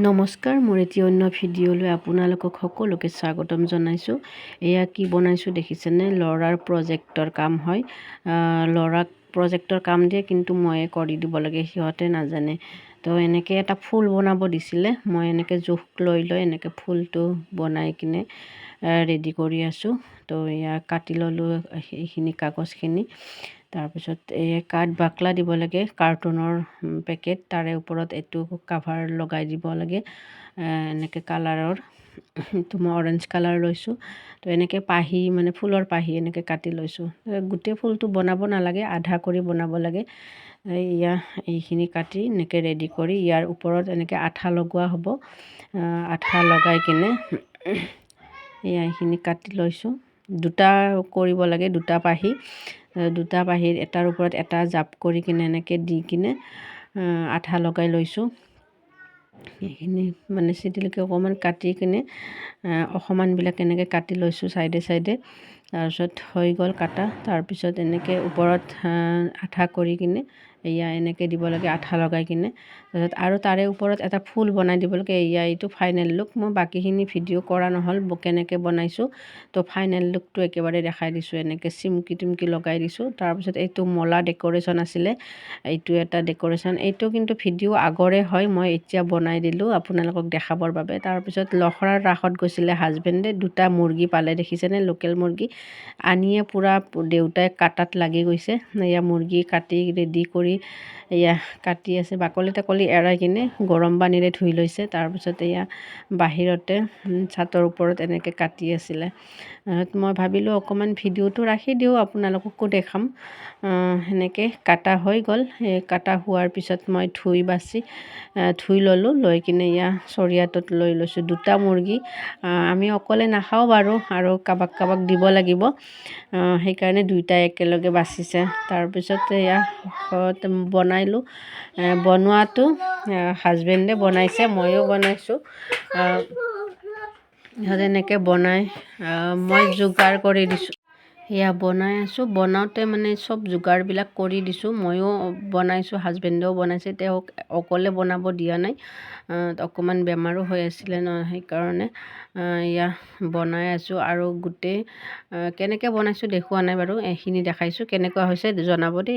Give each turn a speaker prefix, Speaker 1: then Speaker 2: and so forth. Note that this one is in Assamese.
Speaker 1: নমস্কাৰ, মোৰ এটি অন্য ভিডিঅ'লৈ আপোনালোকক সকলোকে স্বাগতম জনাইছোঁ। এয়া কি বনাইছোঁ দেখিছেনে? ল'ৰাৰ প্ৰজেক্টৰ কাম হয়। ল'ৰাক প্ৰজেক্টৰ কাম দিয়ে, কিন্তু ময়ে কৰি দিব লাগে, সিহঁতে নাজানে। তো এনেকৈ এটা ফুল বনাব দিছিলে। মই এনেকৈ জোখ লৈ এনেকৈ ফুলটো বনাই কিনে ৰেডি কৰি আছোঁ। তো এয়া কাটি ল'লোঁ এইখিনি কাগজখিনি। তাৰপিছত এই কাঠ বাকলা দিব লাগে, কাৰ্টুনৰ পেকেট, তাৰে ওপৰত এইটো কাভাৰ লগাই দিব লাগে এনেকৈ কালাৰৰ। তো মই অৰেঞ্জ কালাৰ লৈছোঁ। তো এনেকৈ পাহি মানে ফুলৰ পাহি এনেকৈ কাটি লৈছোঁ। গোটেই ফুলটো বনাব নালাগে, আধা কৰি বনাব লাগে। এইখিনি কাটি এনেকৈ ৰেডি কৰি ইয়াৰ ওপৰত এনেকৈ আঠা লগোৱা হ'ব। আঠা লগাই কিনে এইখিনি কাটি লৈছোঁ। দুটা কৰিব লাগে, দুটা পাহিৰ এটাৰ ওপৰত এটা জাপ কৰি কিনে এনেকৈ দি কিনে আঠা লগাই লৈছোঁ। এইখিনি মানে চিটিলকৈ অকণমান কাটি কিনে অসমানবিলাক এনেকৈ কাটি লৈছোঁ চাইডে চাইডে। তাৰপিছত হৈ গ'ল কাটা। তাৰপিছত এনেকৈ ওপৰত আঠা কৰি কিনে এনেকৈ দিব লাগে, আঠা লগাই কিনে। তাৰপিছত আৰু তাৰে ওপৰত এটা ফুল বনাই দিব লাগে। এইটো ফাইনেল লুক। মই বাকীখিনি ভিডিঅ' কৰা নহ'ল কেনেকৈ বনাইছোঁ। তো ফাইনেল লুকটো একেবাৰে দেখাই দিছোঁ। এনেকৈ চিমকি টিমকি লগাই দিছোঁ। তাৰপিছত এইটো মলা ডেক'ৰেশ্যন আছিলে, এইটো এটা ডেক'ৰেশ্যন। এইটো কিন্তু ভিডিঅ' আগৰে হয়, মই এতিয়া বনাই দিলোঁ আপোনালোকক দেখাবৰ বাবে। তাৰপিছত লখৰাৰ ৰাসত গৈছিলে হাজবেণ্ডে, দুটা মুৰ্গী পালে দেখিছেনে, লোকেল মুৰ্গী আনিয়ে পূৰা দেউতাই কাটাত লাগি গৈছে। মুৰ্গী কাটি ৰেডি কৰি কাটি আছে, বাকলি তাকলি এৰাই কিনে গৰম পানীৰে ধুই লৈছে। তাৰপিছত বাহিৰতে ছাতৰ ওপৰত এনেকৈ কাটি আছিলে। মই ভাবিলোঁ অকণমান ভিডিঅ'টো ৰাখি দিওঁ, আপোনালোককো দেখাম। সেনেকৈ কাটা হৈ গ'ল। কাটা হোৱাৰ পিছত মই ধুই ল'লোঁ, লৈ কিনে চৰিয়াটোত লৈ লৈছোঁ। দুটা মুৰ্গী আমি অকলে নাখাওঁ বাৰু, আৰু কাৰোবাক দিব লাগিব, সেইকাৰণে দুইটাই একেলগে বাচিছে। তাৰপিছত বনাইলোঁ। বনোৱাটো হাজবেণ্ডে বনাইছে, ময়ো বনাইছোঁ। এনেকৈ বনাই মই যোগাৰ কৰি দিছোঁ। বনাই আছোঁ। বনাওঁতে মানে চব যোগাৰবিলাক কৰি দিছোঁ। ময়ো বনাইছোঁ, হাজবেণ্ডেও বনাইছে। তেওঁক অকলে বনাব দিয়া নাই, অকণমান বেমাৰো হৈ আছিলে ন, সেইকাৰণে বনাই আছোঁ। আৰু গোটেই কেনেকৈ বনাইছোঁ দেখুওৱা নাই বাৰু, এইখিনি দেখাইছোঁ। কেনেকুৱা হৈছে জনাব দেই।